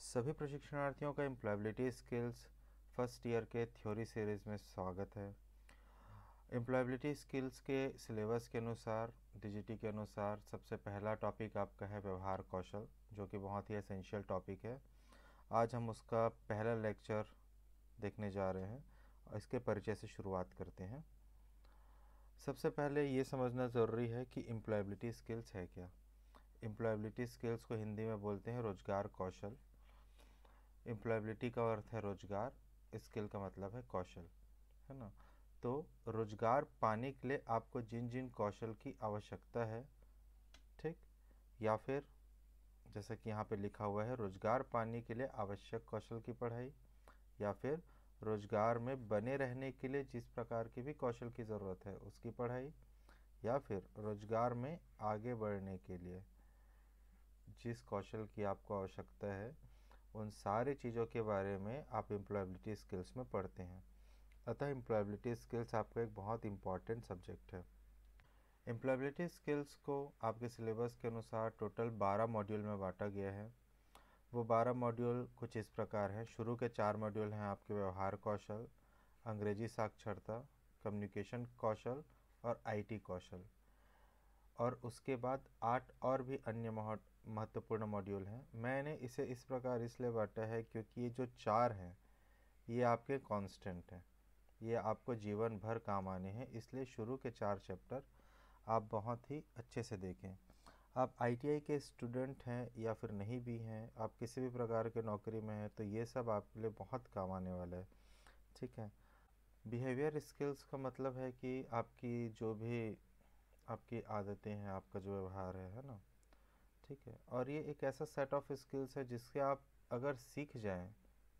सभी प्रशिक्षणार्थियों का एम्प्लॉयबिलिटी स्किल्स फर्स्ट ईयर के थ्योरी सीरीज़ में स्वागत है। एम्प्लॉयबिलिटी स्किल्स के सिलेबस के अनुसार, डीजीटी के अनुसार सबसे पहला टॉपिक आपका है व्यवहार कौशल, जो कि बहुत ही एसेंशियल टॉपिक है। आज हम उसका पहला लेक्चर देखने जा रहे हैं और इसके परिचय से शुरुआत करते हैं। सबसे पहले ये समझना ज़रूरी है कि एम्प्लॉयबिलिटी स्किल्स है क्या। एम्प्लॉयबिलिटी स्किल्स को हिंदी में बोलते हैं रोजगार कौशल। एम्प्लॉयबिलिटी का अर्थ है रोजगार, स्किल का मतलब है कौशल, है ना। तो रोजगार पाने के लिए आपको जिन जिन कौशल की आवश्यकता है, ठीक, या फिर जैसा कि यहाँ पे लिखा हुआ है रोजगार पाने के लिए आवश्यक कौशल की पढ़ाई, या फिर रोजगार में बने रहने के लिए जिस प्रकार की भी कौशल की ज़रूरत है उसकी पढ़ाई, या फिर रोजगार में आगे बढ़ने के लिए जिस कौशल की आपको आवश्यकता है, उन सारी चीज़ों के बारे में आप एम्प्लॉयबिलिटी स्किल्स में पढ़ते हैं। अतः एम्प्लॉयबिलिटी स्किल्स आपका एक बहुत इम्पॉर्टेंट सब्जेक्ट है। एम्प्लॉयबिलिटी स्किल्स को आपके सिलेबस के अनुसार टोटल 12 मॉड्यूल में बांटा गया है। वो 12 मॉड्यूल कुछ इस प्रकार हैं। शुरू के 4 मॉड्यूल हैं आपके व्यवहार कौशल, अंग्रेजी साक्षरता, कम्युनिकेशन कौशल और आईटी कौशल। और उसके बाद 8 और भी अन्य महत्वपूर्ण मॉड्यूल हैं। मैंने इसे इस प्रकार इसलिए बांटा है क्योंकि ये जो 4 हैं ये आपके कांस्टेंट हैं, ये आपको जीवन भर काम आने हैं। इसलिए शुरू के 4 चैप्टर आप बहुत ही अच्छे से देखें। आप आईटीआई के स्टूडेंट हैं या फिर नहीं भी हैं, आप किसी भी प्रकार के नौकरी में हैं, तो ये सब आपके लिए बहुत काम आने वाला है, ठीक है। बिहेवियर स्किल्स का मतलब है कि आपकी जो भी आपकी आदतें हैं, आपका जो व्यवहार है ना, ठीक है। और ये एक ऐसा सेट ऑफ स्किल्स है जिसके आप अगर सीख जाएं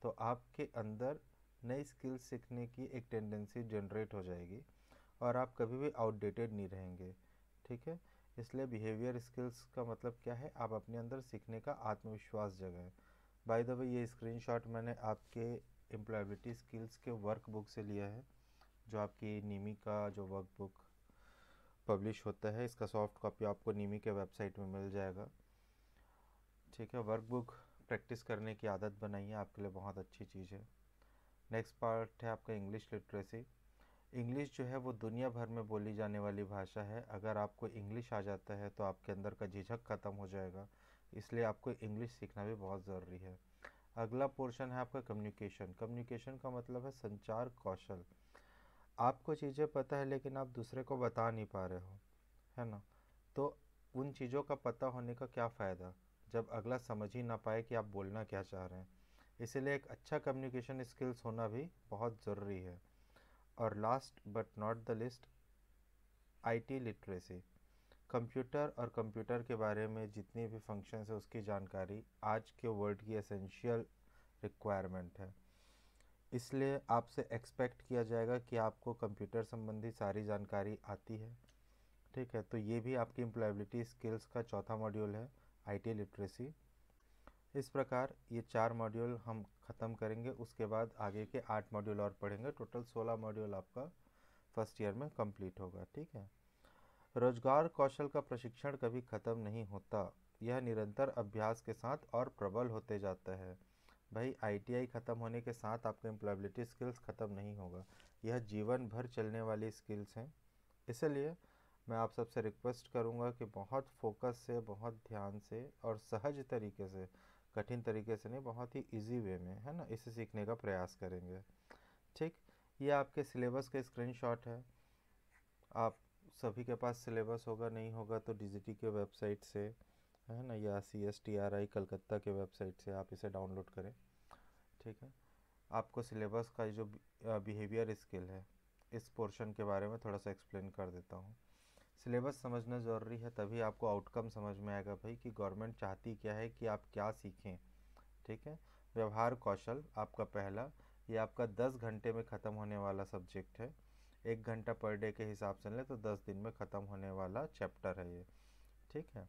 तो आपके अंदर नई स्किल्स सीखने की एक टेंडेंसी जनरेट हो जाएगी और आप कभी भी आउटडेटेड नहीं रहेंगे, ठीक है। इसलिए बिहेवियर स्किल्स का मतलब क्या है, आप अपने अंदर सीखने का आत्मविश्वास जगाएं। बाय द वे, ये स्क्रीनशॉट मैंने आपके एम्प्लॉयबिलिटी स्किल्स के वर्कबुक से लिया है, जो आपकी नीमी का जो वर्कबुक पब्लिश होता है, इसका सॉफ्ट कॉपी आपको नीमी के वेबसाइट में मिल जाएगा, ठीक है। वर्कबुक प्रैक्टिस करने की आदत बनाइए, आपके लिए बहुत अच्छी चीज़ है। नेक्स्ट पार्ट है आपका इंग्लिश लिटरेसी। इंग्लिश जो है वो दुनिया भर में बोली जाने वाली भाषा है। अगर आपको इंग्लिश आ जाता है तो आपके अंदर का झिझक ख़त्म हो जाएगा, इसलिए आपको इंग्लिश सीखना भी बहुत ज़रूरी है। अगला पोर्शन है आपका कम्युनिकेशन। कम्युनिकेशन का मतलब है संचार कौशल। आपको चीज़ें पता है लेकिन आप दूसरे को बता नहीं पा रहे हो, है ना। तो उन चीज़ों का पता होने का क्या फ़ायदा जब अगला समझ ही ना पाए कि आप बोलना क्या चाह रहे हैं। इसीलिए एक अच्छा कम्युनिकेशन स्किल्स होना भी बहुत ज़रूरी है। और last but not the list, IT literacy. Computer और कंप्यूटर के बारे में जितनी भी फंक्शंस है उसकी जानकारी आज के वर्ल्ड की एसेंशियल रिक्वायरमेंट है। इसलिए आपसे एक्सपेक्ट किया जाएगा कि आपको कंप्यूटर संबंधी सारी जानकारी आती है, ठीक है। तो ये भी आपकी एम्प्लॉयबिलिटी स्किल्स का चौथा मॉड्यूल है, आईटी लिटरेसी। इस प्रकार ये 4 मॉड्यूल हम ख़त्म करेंगे, उसके बाद आगे के 8 मॉड्यूल और पढ़ेंगे। टोटल 16 मॉड्यूल आपका फर्स्ट ईयर में कंप्लीट होगा, ठीक है। रोजगार कौशल का प्रशिक्षण कभी ख़त्म नहीं होता, यह निरंतर अभ्यास के साथ और प्रबल होते जाता है। भाई, आईटीआई ख़त्म होने के साथ आपका एम्प्लॉयबिलिटी स्किल्स ख़त्म नहीं होगा, यह जीवन भर चलने वाली स्किल्स हैं। इसलिए मैं आप सबसे रिक्वेस्ट करूंगा कि बहुत फोकस से, बहुत ध्यान से और सहज तरीके से, कठिन तरीके से नहीं, बहुत ही इजी वे में, है ना, इसे सीखने का प्रयास करेंगे, ठीक। ये आपके सिलेबस का स्क्रीनशॉट है। आप सभी के पास सिलेबस होगा, नहीं होगा तो डीजीटी के वेबसाइट से, है ना, या CSTRI कलकत्ता के वेबसाइट से आप इसे डाउनलोड करें, ठीक है। आपको सिलेबस का जो बिहेवियर स्किल है, इस पोर्शन के बारे में थोड़ा सा एक्सप्लेन कर देता हूँ। सिलेबस समझना ज़रूरी है, तभी आपको आउटकम समझ में आएगा भाई कि गवर्नमेंट चाहती क्या है, कि आप क्या सीखें, ठीक है। व्यवहार कौशल आपका पहला, ये आपका 10 घंटे में ख़त्म होने वाला सब्जेक्ट है। 1 घंटा पर डे के हिसाब से लें तो 10 दिन में ख़त्म होने वाला चैप्टर है ये, ठीक है।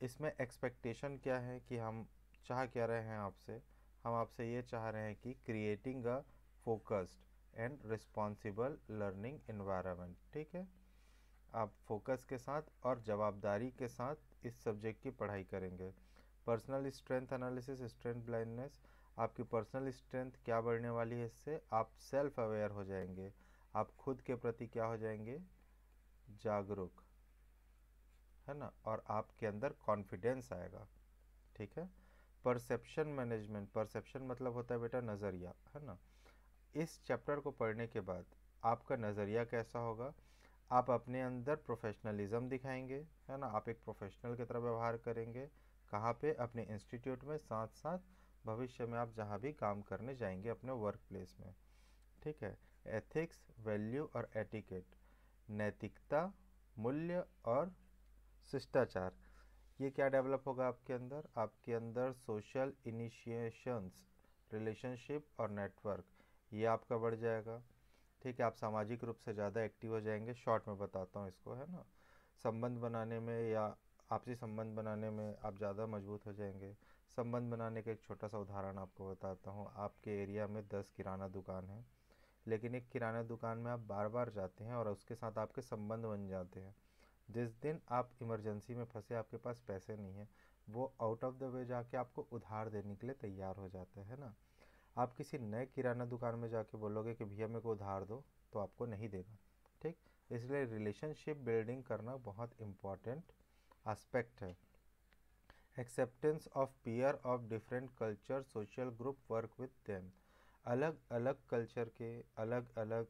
इसमें एक्सपेक्टेशन क्या है कि हम चाह क्या रहे हैं आपसे, हम आपसे ये चाह रहे हैं कि creating a focused and responsible learning environment, ठीक है। आप फोकस के साथ और जवाबदारी के साथ इस सब्जेक्ट की पढ़ाई करेंगे। Personal strength analysis, strength blindness, आपकी पर्सनल स्ट्रेंथ क्या बढ़ने वाली है, इससे आप सेल्फ अवेयर हो जाएंगे, आप खुद के प्रति क्या हो जाएंगे, जागरूक, है ना, और आपके अंदर कॉन्फिडेंस आएगा। ठीक है। परसेप्शन मैनेजमेंट, परसेप्शन मतलब होता है बेटा नज़रिया, है ना। इस चैप्टर को पढ़ने के बाद आपका नज़रिया कैसा होगा, आप अपने अंदर प्रोफेशनलिज्म दिखाएंगे, है ना, आप एक प्रोफेशनल की तरह व्यवहार करेंगे, कहाँ पे, अपने इंस्टीट्यूट में, साथ साथ भविष्य में आप जहाँ भी काम करने जाएंगे अपने वर्क प्लेस में। ठीक है। एथिक्स, वैल्यू और एटिकेट, नैतिकता, मूल्य और शिष्टाचार, ये क्या डेवलप होगा आपके अंदर सोशल इनिशिएशंस, रिलेशनशिप और नेटवर्क, ये आपका बढ़ जाएगा। ठीक है। आप सामाजिक रूप से ज़्यादा एक्टिव हो जाएंगे, शॉर्ट में बताता हूँ इसको, है ना। संबंध बनाने में या आपसी संबंध बनाने में आप ज़्यादा मजबूत हो जाएंगे। संबंध बनाने का एक छोटा सा उदाहरण आपको बताता हूँ। आपके एरिया में 10 किराना दुकान है, लेकिन एक किराना दुकान में आप बार बार जाते हैं और उसके साथ आपके संबंध बन जाते हैं। जिस दिन आप इमरजेंसी में फंसे, आपके पास पैसे नहीं है, वो आउट ऑफ द वे जाके आपको उधार देने के लिए तैयार हो जाते हैं ना। आप किसी नए किराना दुकान में जाके बोलोगे कि भैया मेरे को उधार दो, तो आपको नहीं देगा। ठीक। इसलिए रिलेशनशिप बिल्डिंग करना बहुत इम्पॉर्टेंट एस्पेक्ट है। Acceptance of peer of different culture, social group, work with them, अलग अलग कल्चर के, अलग अलग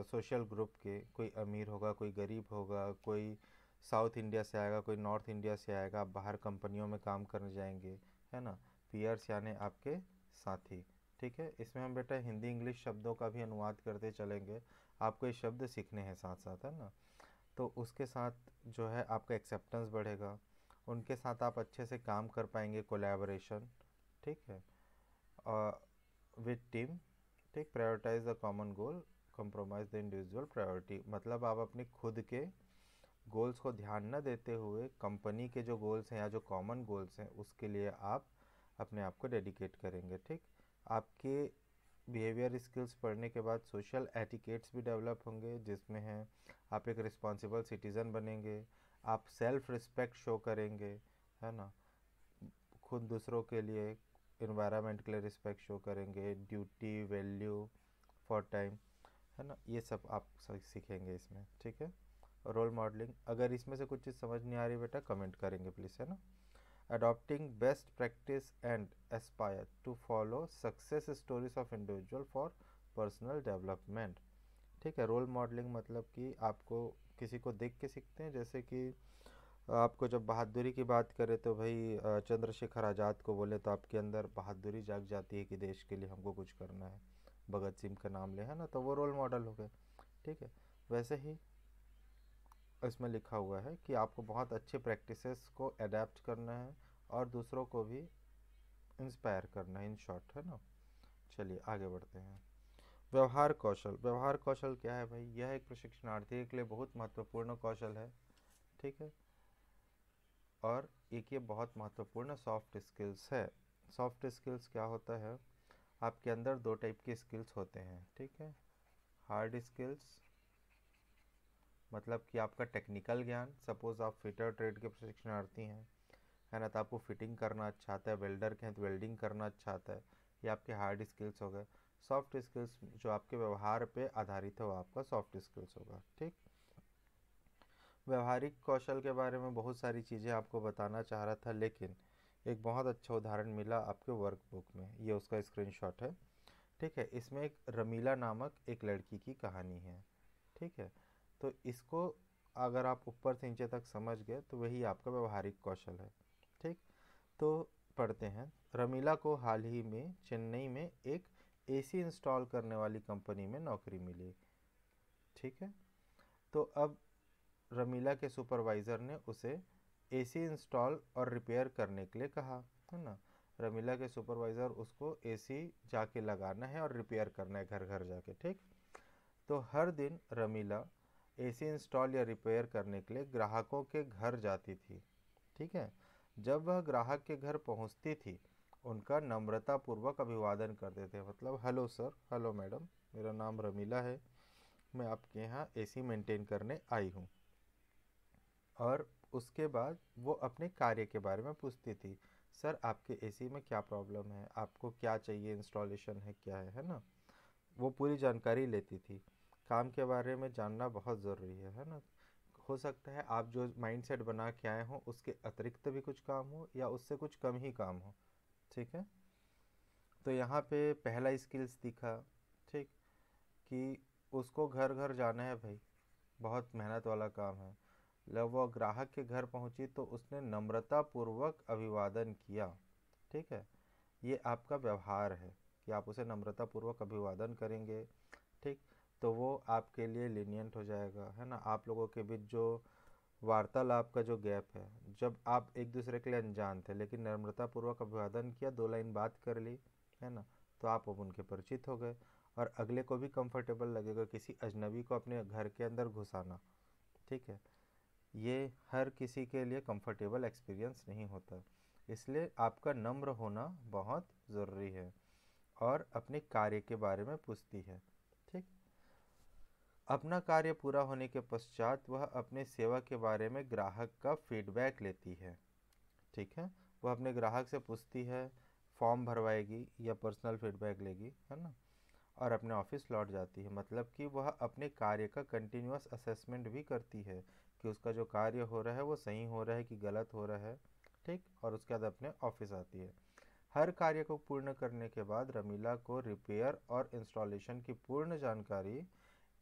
सोशल ग्रुप के, कोई अमीर होगा, कोई गरीब होगा, कोई साउथ इंडिया से आएगा, कोई नॉर्थ इंडिया से आएगा, आप बाहर कंपनियों में काम करने जाएंगे, है ना। पीयर्स यानी आपके साथी। ठीक है। इसमें हम बेटा हिंदी इंग्लिश शब्दों का भी अनुवाद करते चलेंगे, आपको ये शब्द सीखने हैं साथ साथ, है ना। तो उसके साथ जो है आपका एक्सेप्टेंस बढ़ेगा, उनके साथ आप अच्छे से काम कर पाएंगे, कोलैबोरेशन। ठीक है। और विद टीम। ठीक। Prioritise the common goal, compromise the individual priority, मतलब आप अपने खुद के गोल्स को ध्यान न देते हुए कंपनी के जो गोल्स हैं या जो कॉमन गोल्स हैं उसके लिए आप अपने आप को डेडिकेट करेंगे। ठीक। आपके बिहेवियर स्किल्स पढ़ने के बाद सोशल एटिकेट्स भी डेवलप होंगे, जिसमें हैं आप एक रिस्पॉन्सिबल सिटीज़न बनेंगे, आप सेल्फ रिस्पेक्ट शो करेंगे, है ना, खुद दूसरों के लिए, इन्वायरमेंट के लिए रिस्पेक्ट शो करेंगे, ड्यूटी, वैल्यू फॉर टाइम, है ना, ये सब आप सीखेंगे इसमें। ठीक है। रोल मॉडलिंग, अगर इसमें से कुछ चीज़ समझ नहीं आ रही बेटा कमेंट करेंगे प्लीज़, है ना। Adopting best practice and aspire to follow success stories of individual for personal development. ठीक है। रोल मॉडलिंग मतलब कि आपको किसी को देख के सीखते हैं, जैसे कि आपको जब बहादुरी की बात करें तो भाई चंद्रशेखर आज़ाद को बोले तो आपके अंदर बहादुरी जाग जाती है कि देश के लिए हमको कुछ करना है, भगत सिंह का नाम ले, है ना, तो वो रोल मॉडल हो गए। ठीक है। वैसे ही इसमें लिखा हुआ है कि आपको बहुत अच्छे प्रैक्टिसेस को अडेप्ट करना है और दूसरों को भी इंस्पायर करना है, इन शॉर्ट, है ना। चलिए आगे बढ़ते हैं। व्यवहार कौशल, व्यवहार कौशल क्या है भाई, यह एक प्रशिक्षणार्थी के लिए बहुत महत्वपूर्ण कौशल है। ठीक है। और एक ये बहुत महत्वपूर्ण सॉफ्ट स्किल्स है। सॉफ्ट स्किल्स क्या होता है, आपके अंदर दो टाइप के स्किल्स होते हैं। ठीक है। हार्ड स्किल्स मतलब कि आपका टेक्निकल ज्ञान, सपोज आप फिटर ट्रेड के प्रशिक्षणार्थी हैं, है ना, तो आपको फिटिंग करना अच्छा आता है, वेल्डर के हैं तो वेल्डिंग करना अच्छा आता है, ये आपके हार्ड स्किल्स हो गए। सॉफ्ट स्किल्स जो आपके व्यवहार पे आधारित है वो आपका सॉफ्ट स्किल्स होगा। ठीक। व्यवहारिक कौशल के बारे में बहुत सारी चीज़ें आपको बताना चाह रहा था, लेकिन एक बहुत अच्छा उदाहरण मिला आपके वर्कबुक में, ये उसका स्क्रीनशॉट है। ठीक है। इसमें एक रमीला नामक एक लड़की की कहानी है। ठीक है। तो इसको अगर आप ऊपर से नीचे तक समझ गए तो वही आपका व्यवहारिक कौशल है। ठीक। तो पढ़ते हैं। रमीला को हाल ही में चेन्नई में एक एसी इंस्टॉल करने वाली कंपनी में नौकरी मिली। ठीक है। तो अब रमीला के सुपरवाइज़र ने उसे एसी इंस्टॉल और रिपेयर करने के लिए कहा, है ना। रमीला के सुपरवाइज़र उसको एसी जाके लगाना है और रिपेयर करना है घर घर जाके। ठीक। तो हर दिन रमीला एसी इंस्टॉल या रिपेयर करने के लिए ग्राहकों के घर जाती थी। ठीक है। जब वह ग्राहक के घर पहुंचती थी, उनका नम्रतापूर्वक अभिवादन करते थे, मतलब हेलो सर, हेलो मैडम, मेरा नाम रमीला है, मैं आपके यहाँ एसी मेंटेन करने आई हूँ। और उसके बाद वो अपने कार्य के बारे में पूछती थी। सर आपके एसी में क्या प्रॉब्लम है, आपको क्या चाहिए, इंस्टॉलेशन है क्या है ना। वो पूरी जानकारी लेती थी। काम के बारे में जानना बहुत ज़रूरी है ना। हो सकता है आप जो माइंडसेट बना के आए हों उसके अतिरिक्त भी कुछ काम हो या उससे कुछ कम ही काम हो। ठीक है। तो यहाँ पे पहला स्किल्स दिखा, ठीक, कि उसको घर घर जाना है भाई, बहुत मेहनत वाला काम है। जब वो ग्राहक के घर पहुंची तो उसने नम्रतापूर्वक अभिवादन किया। ठीक है। ये आपका व्यवहार है कि आप उसे नम्रतापूर्वक अभिवादन करेंगे। ठीक। तो वो आपके लिए लीनियंट हो जाएगा, है ना। आप लोगों के बीच जो वार्तालाप का जो गैप है, जब आप एक दूसरे के लिए अनजान थे लेकिन नम्रतापूर्वक अभिवादन किया, दो लाइन बात कर ली, है ना, तो आप अब उनके परिचित हो गए। और अगले को भी कंफर्टेबल लगेगा किसी अजनबी को अपने घर के अंदर घुसाना। ठीक है। ये हर किसी के लिए कंफर्टेबल एक्सपीरियंस नहीं होता, इसलिए आपका नम्र होना बहुत ज़रूरी है। और अपने कार्य के बारे में पूछती है। ठीक। अपना कार्य पूरा होने के पश्चात वह अपने सेवा के बारे में ग्राहक का फीडबैक लेती है। ठीक है। वह अपने ग्राहक से पूछती है, फॉर्म भरवाएगी या पर्सनल फीडबैक लेगी, है ना, और अपने ऑफिस लौट जाती है। मतलब कि वह अपने कार्य का कंटिन्यूअस असेसमेंट भी करती है कि उसका जो कार्य हो रहा है वो सही हो रहा है कि गलत हो रहा है। ठीक। और उसके बाद अपने ऑफिस आती है। हर कार्य को पूर्ण करने के बाद रमीला को रिपेयर और इंस्टॉलेशन की पूर्ण जानकारी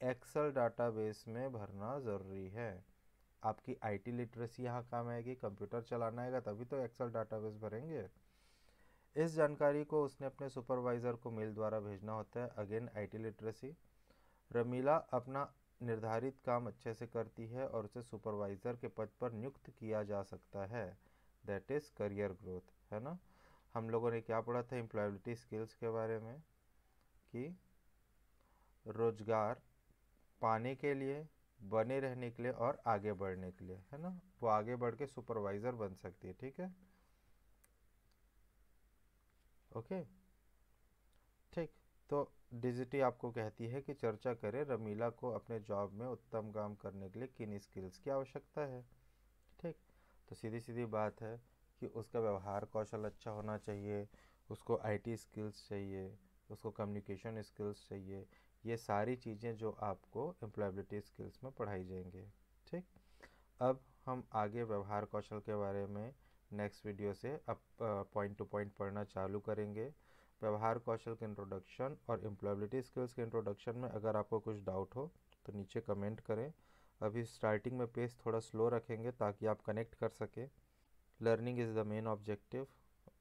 एक्सेल डाटाबेस में भरना ज़रूरी है। आपकी आईटी लिटरेसी यहाँ काम आएगी, कंप्यूटर चलाना आएगा तभी तो एक्सेल डाटाबेस भरेंगे। इस जानकारी को उसने अपने सुपरवाइज़र को मेल द्वारा भेजना होता है। Again IT literacy. रमीला अपना निर्धारित काम अच्छे से करती है और उसे सुपरवाइज़र के पद पर नियुक्त किया जा सकता है। दैट इज़ करियर ग्रोथ, है ना। हम लोगों ने क्या पढ़ा था एम्प्लॉयबिलिटी स्किल्स के बारे में, कि रोजगार पाने के लिए, बने रहने के लिए और आगे बढ़ने के लिए, है ना, वो आगे बढ़ के सुपरवाइज़र बन सकती है। ठीक है। ओके। ठीक। तो डिजिटी आपको कहती है कि चर्चा करें रमीला को अपने जॉब में उत्तम काम करने के लिए किन स्किल्स की आवश्यकता है। ठीक। तो सीधी सीधी बात है कि उसका व्यवहार कौशल अच्छा होना चाहिए, उसको आईटी स्किल्स चाहिए, उसको कम्युनिकेशन स्किल्स चाहिए। ये सारी चीज़ें जो आपको एम्प्लॉयबिलिटी स्किल्स में पढ़ाई जाएंगे। ठीक। अब हम आगे व्यवहार कौशल के बारे में नेक्स्ट वीडियो से अब पॉइंट टू पॉइंट पढ़ना चालू करेंगे। व्यवहार कौशल के इंट्रोडक्शन और एम्प्लॉयबिलिटी स्किल्स के इंट्रोडक्शन में अगर आपको कुछ डाउट हो तो नीचे कमेंट करें। अभी स्टार्टिंग में पेस थोड़ा स्लो रखेंगे ताकि आप कनेक्ट कर सकें। Learning is the main objective.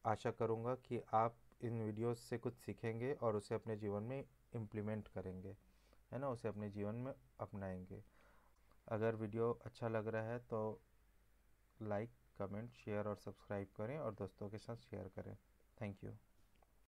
आशा करूँगा कि आप इन वीडियोस से कुछ सीखेंगे और उसे अपने जीवन में इम्प्लीमेंट करेंगे, है ना, उसे अपने जीवन में अपनाएंगे। अगर वीडियो अच्छा लग रहा है तो लाइक, कमेंट, शेयर और सब्सक्राइब करें और दोस्तों के साथ शेयर करें। Thank you.